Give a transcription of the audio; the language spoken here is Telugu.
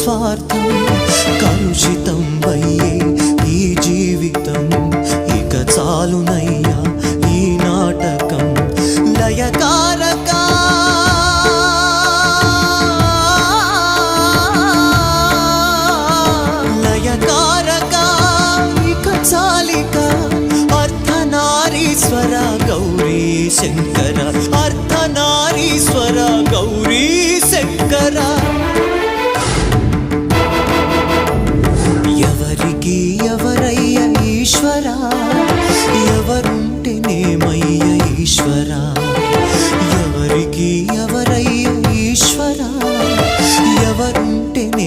స్వార్థం కలుషితం అయ్యే ఈ జీవితం ఇక చాలునయ్యా ఈ నాటకం లయకారక లయకారక ఇక చాలిక అర్ధనారీశ్వర గౌరీ శంకర